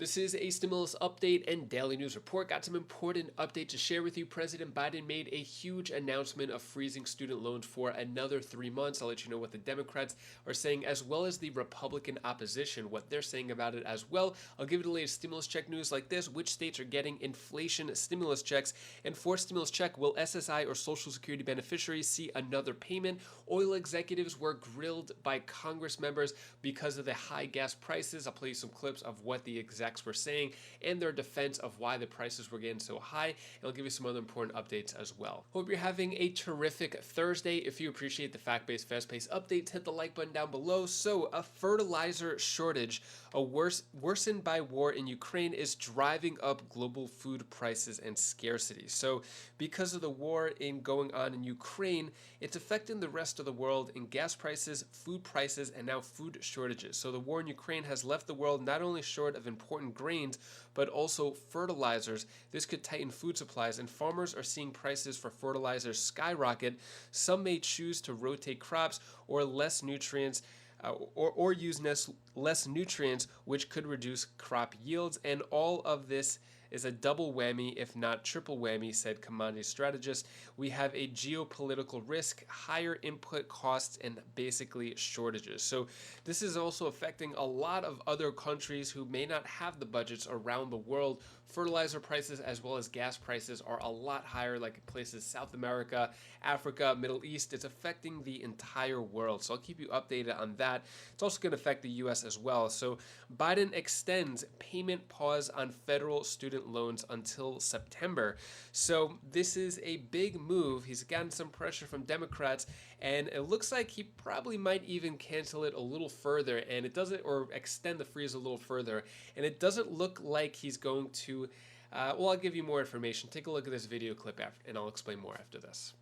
This is a stimulus update and daily news report. Got some important update to share with you. President Biden made a huge announcement of freezing student loans for another 3 months. I'll let you know what the Democrats are saying, as well as the Republican opposition, what they're saying about it as well. I'll give you the latest stimulus check news like this: which states are getting inflation stimulus checks, and for stimulus check, will SSI or Social Security beneficiaries see another payment? Oil executives were grilled by Congress members because of the high gas prices. I'll play you some clips of what the execs were saying and their defense of why the prices were getting so high, and I'll give you some other important updates as well. Hope you're having a terrific Thursday. If you appreciate the fact-based, fast-paced updates, hit the like button down below. So, a fertilizer shortage, worsened by war in Ukraine, is driving up global food prices and scarcity. So, because of the war going on in Ukraine, it's affecting the rest of the world in gas prices, food prices, and now food shortages. So, the war in Ukraine has left the world not only short of important grains, but also fertilizers. This could tighten food supplies, and farmers are seeing prices for fertilizers skyrocket. Some may choose to rotate crops or less nutrients, or use less nutrients, which could reduce crop yields. And all of this is a double whammy, if not triple whammy, said commodity strategist. We have a geopolitical risk, higher input costs, and basically shortages. So this is also affecting a lot of other countries who may not have the budgets around the world. Fertilizer prices as well as gas prices are a lot higher, like places South America, Africa, Middle East. It's affecting the entire world. So I'll keep you updated on that. It's also going to affect the US as well. So Biden extends payment pause on federal student loans until September. So this is a big move. He's gotten some pressure from Democrats, and it looks like he probably might even cancel it a little further, and it doesn't, or extend the freeze a little further. And it doesn't look like he's going to, well, I'll give you more information. Take a look at this video clip after, and I'll explain more after this.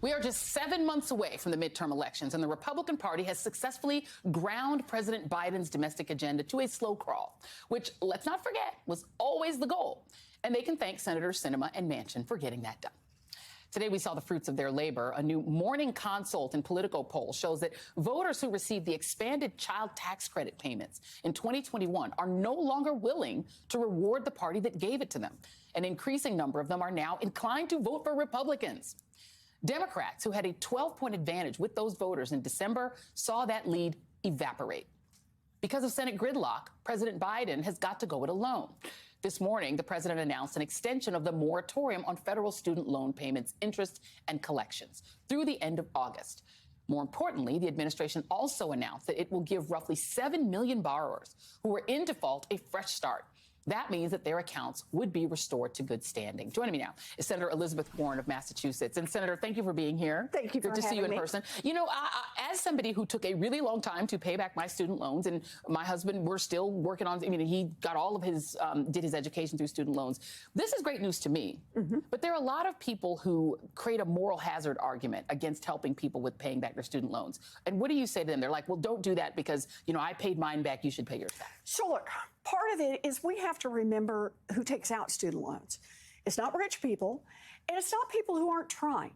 We are just 7 months away from the midterm elections, and the Republican Party has successfully ground President Biden's domestic agenda to a slow crawl, which, let's not forget, was always the goal. And they can thank Senators Sinema and Manchin for getting that done. Today, we saw the fruits of their labor. A new Morning Consult and Politico poll shows that voters who received the expanded child tax credit payments in 2021 are no longer willing to reward the party that gave it to them. An increasing number of them are now inclined to vote for Republicans. Democrats, who had a 12-point advantage with those voters in December, saw that lead evaporate. Because of Senate gridlock, President Biden has got to go it alone. This morning, the president announced an extension of the moratorium on federal student loan payments, interest, and collections through the end of August. More importantly, the administration also announced that it will give roughly 7 million borrowers who are in default a fresh start. That means that their accounts would be restored to good standing. Joining me now is Senator Elizabeth Warren of Massachusetts. And Senator, thank you for being here. Thank you for having me. Good to see you in person. You know, as somebody who took a really long time to pay back my student loans, and my husband, we're still working on, I mean, he got all of his, did his education through student loans. This is great news to me. Mm-hmm. But there are a lot of people who create a moral hazard argument against helping people with paying back their student loans. And what do you say to them? They're like, well, don't do that because, you know, I paid mine back. You should pay yours back. So look, part of it is we have to remember who takes out student loans. It's not rich people, and it's not people who aren't trying.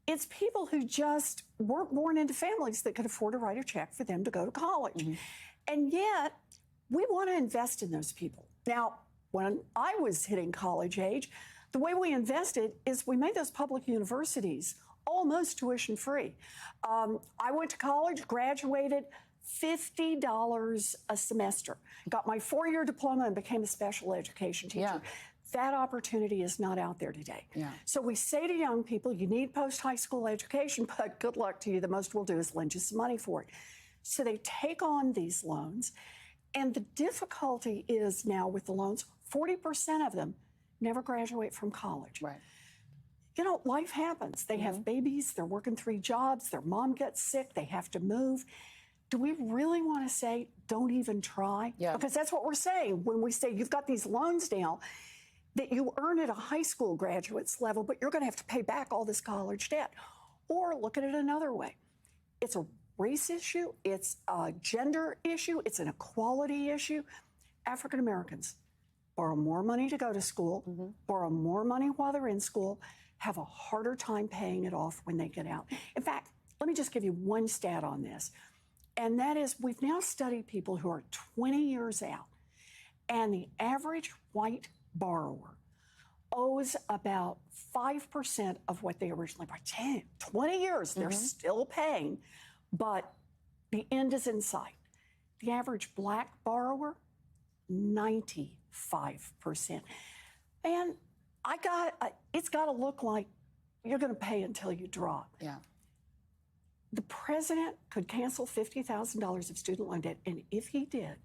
It's people who just weren't born into families that could afford to write a check for them to go to college. Mm-hmm. And yet, we want to invest in those people. Now, when I was hitting college age, the way we invested is we made those public universities almost tuition free. I went to college, graduated, $50 a semester, got my 4-year diploma and became a special education teacher. Yeah. That opportunity is not out there today. Yeah. So we say to young people, you need post-high school education, but good luck to you. The most we'll do is lend you some money for it. So they take on these loans. And the difficulty is now with the loans, 40% of them never graduate from college. Right. You know, life happens. They have babies, they're working 3 jobs, their mom gets sick, they have to move. Do we really want to say, don't even try? Yeah. Because that's what we're saying when we say you've got these loans now that you earn at a high school graduate's level, but you're going to have to pay back all this college debt. Or look at it another way. It's a race issue. It's a gender issue. It's an equality issue. African Americans borrow more money to go to school, borrow more money while they're in school, have a harder time paying it off when they get out. In fact, let me just give you one stat on this. And that is, we've now studied people who are 20 years out. And the average white borrower owes about 5% of what they originally paid. 10, 20 years, they're still paying, but the end is in sight. The average black borrower, 95%. And it's got to look like you're going to pay until you drop. Yeah. The president could cancel $50,000 of student loan debt, and if he did,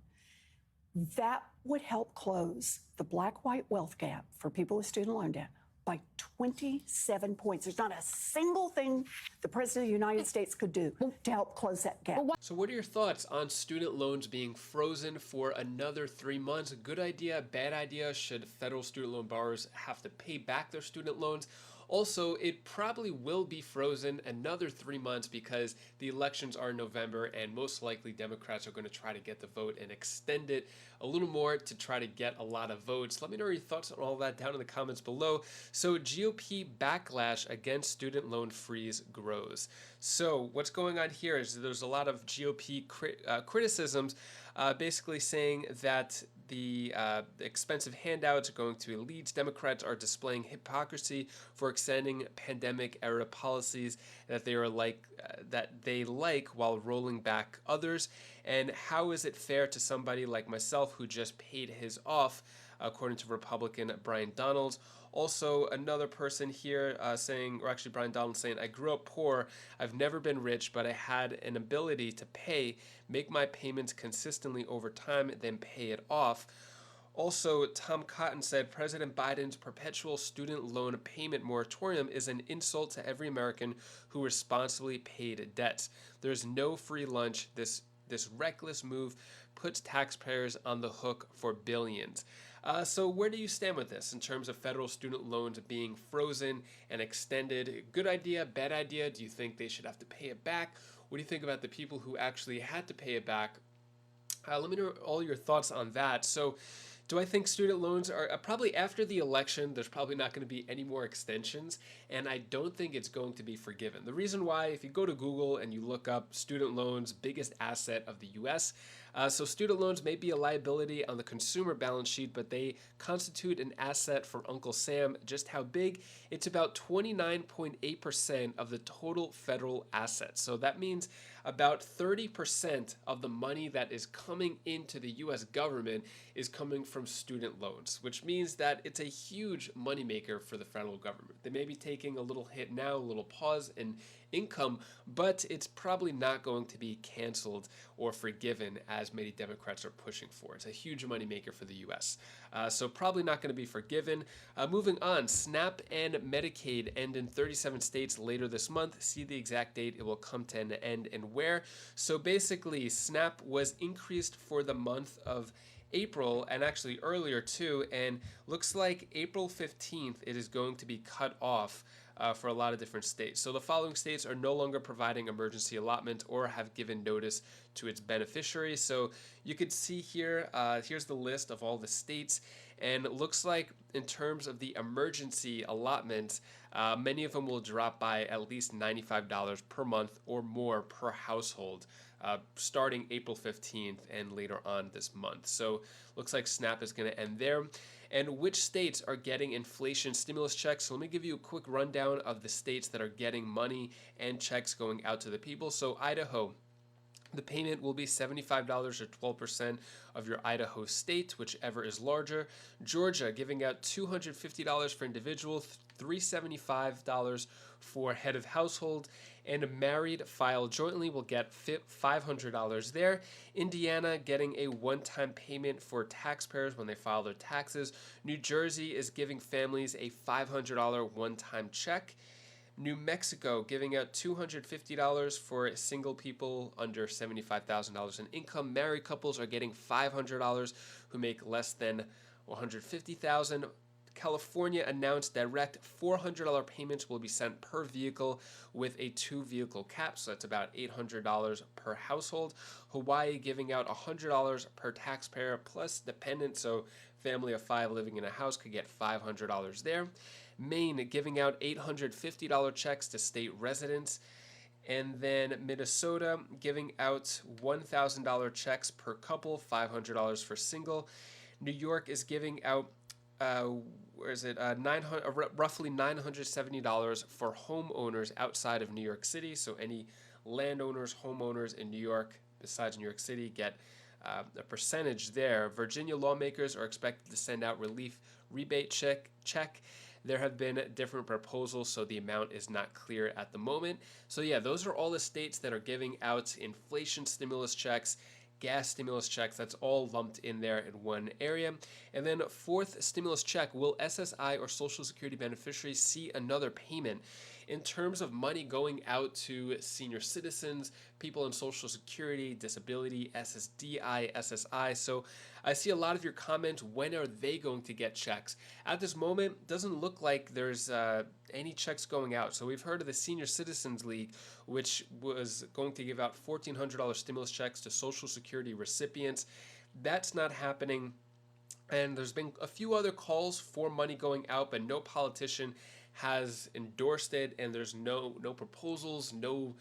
that would help close the black-white wealth gap for people with student loan debt by 27 points. There's not a single thing the President of the United States could do to help close that gap. So what are your thoughts on student loans being frozen for another 3 months? A good idea, bad idea? Should federal student loan borrowers have to pay back their student loans? Also, it probably will be frozen another 3 months because the elections are in November and most likely Democrats are going to try to get the vote and extend it a little more to try to get a lot of votes. Let me know your thoughts on all that down in the comments below. So GOP backlash against student loan freeze grows. So what's going on here is there's a lot of GOP criticisms basically saying that the expensive handouts are going to elites. Democrats are displaying hypocrisy for extending pandemic-era policies that they like while rolling back others. And how is it fair to somebody like myself who just paid his off, according to Republican Brian Donalds? Also, another person here saying, or actually Brian Donald saying, I grew up poor, I've never been rich, but I had an ability to make my payments consistently over time, then pay it off. Also, Tom Cotton said, President Biden's perpetual student loan payment moratorium is an insult to every American who responsibly paid debts. There's no free lunch. This reckless move puts taxpayers on the hook for billions. So where do you stand with this in terms of federal student loans being frozen and extended? Good idea, bad idea? Do you think they should have to pay it back? What do you think about the people who actually had to pay it back? Let me know all your thoughts on that. So do I think student loans are probably after the election, there's probably not going to be any more extensions, and I don't think it's going to be forgiven. The reason why, if you go to Google and you look up student loans, biggest asset of the U.S., so student loans may be a liability on the consumer balance sheet, but they constitute an asset for Uncle Sam. Just how big? It's about 29.8% of the total federal assets. So that means about 30% of the money that is coming into the U.S. government is coming from student loans, which means that it's a huge moneymaker for the federal government. They may be taking a little hit now, a little pause in income, but it's probably not going to be canceled or forgiven as many Democrats are pushing for. It's a huge moneymaker for the U.S. So probably not going to be forgiven. Moving on, SNAP and Medicaid end in 37 states later this month. See the exact date it will come to an end and where. So basically, SNAP was increased for the month of April, and actually earlier too, and looks like April 15th it is going to be cut off for a lot of different states. So the following states are no longer providing emergency allotment or have given notice to its beneficiaries. So you could see here, here's the list of all the states, and it looks like in terms of the emergency allotment, many of them will drop by at least $95 per month or more per household. Starting April 15th and later on this month. So looks like SNAP is going to end there. And which states are getting inflation stimulus checks? So let me give you a quick rundown of the states that are getting money and checks going out to the people. So Idaho, the payment will be $75 or 12% of your Idaho state, whichever is larger. Georgia giving out $250 for individual, $375 for head of household, and a married file jointly will get $500 there. Indiana getting a one-time payment for taxpayers when they file their taxes. New Jersey is giving families a $500 one-time check. New Mexico giving out $250 for single people under $75,000 in income. Married couples are getting $500 who make less than $150,000. California announced direct $400 payments will be sent per vehicle with a 2-vehicle cap, so that's about $800 per household. Hawaii giving out $100 per taxpayer plus dependent, so family of 5 living in a house could get $500 there. Maine giving out $850 checks to state residents. And then Minnesota giving out $1,000 checks per couple, $500 for single. New York is giving out roughly $970 for homeowners outside of New York City. So any landowners, homeowners in New York besides New York City get a percentage there. Virginia lawmakers are expected to send out relief rebate check. There have been different proposals, so the amount is not clear at the moment. So yeah, those are all the states that are giving out inflation stimulus checks, gas stimulus checks. That's all lumped in there in one area. And then fourth stimulus check, will SSI or Social Security beneficiaries see another payment? In terms of money going out to senior citizens, people on Social Security, disability, SSDI, SSI. So I see a lot of your comments. When are they going to get checks? At this moment, doesn't look like there's any checks going out. So we've heard of the Senior Citizens League, which was going to give out $1,400 stimulus checks to Social Security recipients. That's not happening. And there's been a few other calls for money going out, but no politician has endorsed it, and there's no proposals, no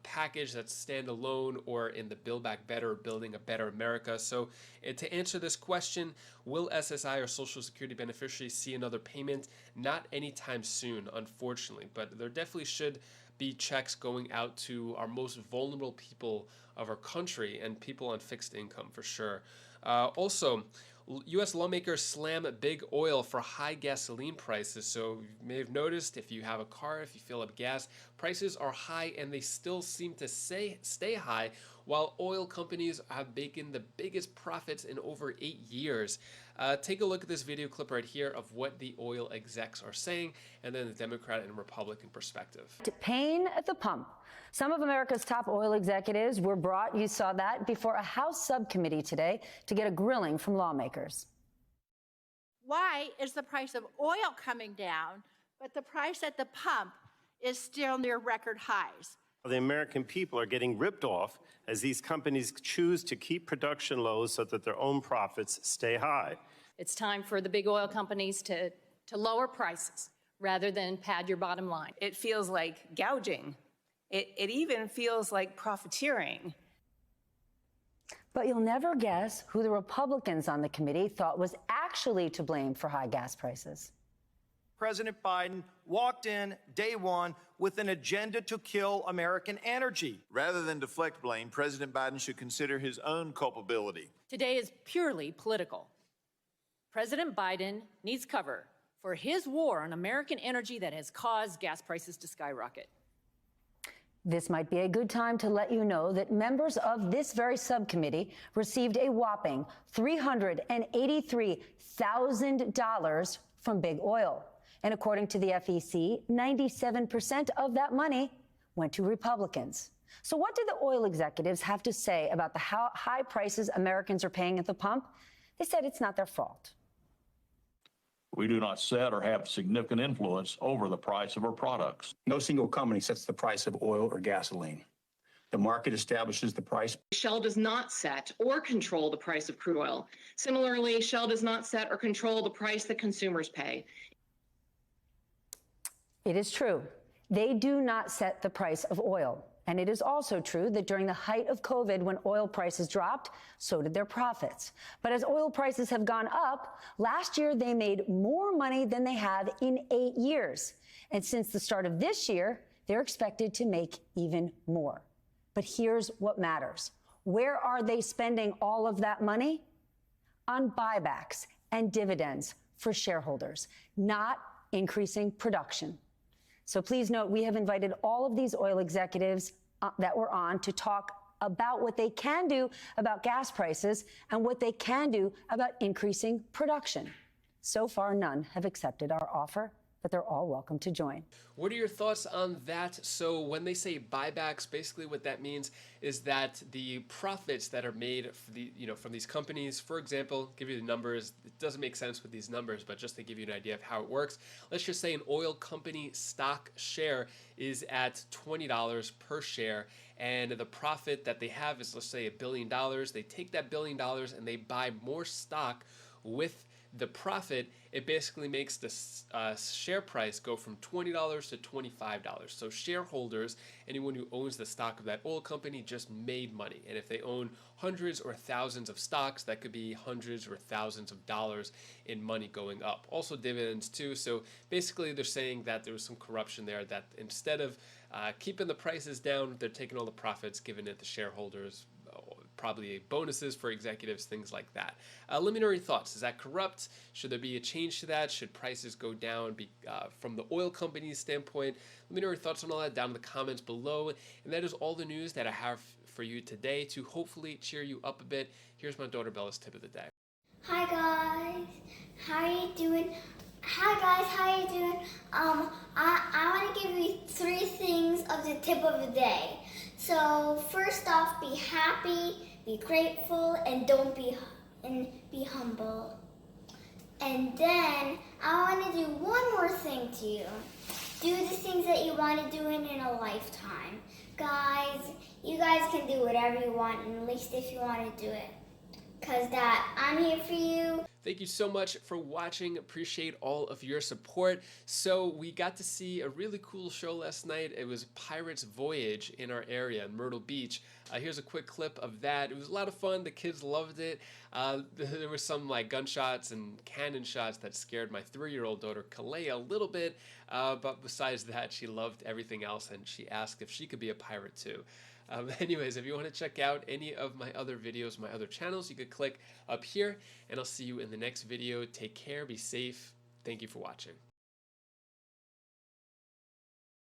package that's standalone or in the Build Back Better, Building a Better America. So to answer this question, will SSI or Social Security beneficiaries see another payment? Not anytime soon, unfortunately, but there definitely should be checks going out to our most vulnerable people of our country and people on fixed income for sure. Also, U.S. lawmakers slam big oil for high gasoline prices. So you may have noticed, if you have a car, if you fill up gas, prices are high and they still seem to stay high, while oil companies have making the biggest profits in over 8 years. Take a look at this video clip right here of what the oil execs are saying, and then the Democrat and Republican perspective. Pain at the pump. Some of America's top oil executives were brought, you saw that, before a House subcommittee today to get a grilling from lawmakers. Why is the price of oil coming down, but the price at the pump is still near record highs? The American people are getting ripped off as these companies choose to keep production low so that their own profits stay high. It's time for the big oil companies to lower prices rather than pad your bottom line. It feels like gouging. It even feels like profiteering. But you'll never guess who the Republicans on the committee thought was actually to blame for high gas prices. President Biden walked in day one with an agenda to kill American energy. Rather than deflect blame, President Biden should consider his own culpability. Today is purely political. President Biden needs cover for his war on American energy that has caused gas prices to skyrocket. This might be a good time to let you know that members of this very subcommittee received a whopping $383,000 from big oil. And according to the FEC, 97% of that money went to Republicans. So what did the oil executives have to say about the high prices Americans are paying at the pump? They said it's not their fault. We do not set or have significant influence over the price of our products. No single company sets the price of oil or gasoline. The market establishes the price. Shell does not set or control the price of crude oil. Similarly, Shell does not set or control the price that consumers pay. It is true. They do not set the price of oil. And it is also true that during the height of COVID, when oil prices dropped, so did their profits. But as oil prices have gone up, last year they made more money than they have in 8 years. And since the start of this year, they're expected to make even more. But here's what matters. Where are they spending all of that money? On buybacks and dividends for shareholders, not increasing production. So please note, we have invited all of these oil executives that were on to talk about what they can do about gas prices and what they can do about increasing production. So far, none have accepted our offer, but they're all welcome to join. What are your thoughts on that? So when they say buybacks, basically what that means is that the profits that are made from these companies, for example, give you the numbers. It doesn't make sense with these numbers, but just to give you an idea of how it works, let's just say an oil company stock share is at $20 per share, and the profit that they have is, let's say, $1 billion. They take that $1 billion and they buy more stock with the profit, it basically makes the share price go from $20 to $25. So shareholders, anyone who owns the stock of that oil company, just made money. And if they own hundreds or thousands of stocks, that could be hundreds or thousands of dollars in money going up. Also dividends too. So basically they're saying that there was some corruption there, that instead of keeping the prices down, they're taking all the profits, giving it to shareholders, probably bonuses for executives, things like that. Let me know your thoughts. Is that corrupt? Should there be a change to that? Should prices go down from the oil company's standpoint? Let me know your thoughts on all that down in the comments below. And that is all the news that I have for you today to hopefully cheer you up a bit. Here's my daughter Bella's tip of the day. Hi guys, how are you doing? Hi guys, how are you doing? I want to give you 3 things of the tip of the day. So first off, be happy, be grateful, and be humble. And then I want to do one more thing to you. Do the things that you want to do in a lifetime. Guys, you guys can do whatever you want, at least if you want to do it. Because I'm here for you. Thank you so much for watching. Appreciate all of your support. So we got to see a really cool show last night. It was Pirate's Voyage in our area in Myrtle Beach. Here's a quick clip of that. It was a lot of fun. The kids loved it. There were some like gunshots and cannon shots that scared my 3-year-old daughter Kalea a little bit. But besides that, she loved everything else, and she asked if she could be a pirate too. Anyways, if you want to check out any of my other videos, my other channels, you could click up here, and I'll see you in the next video. Take care, be safe. Thank you for watching.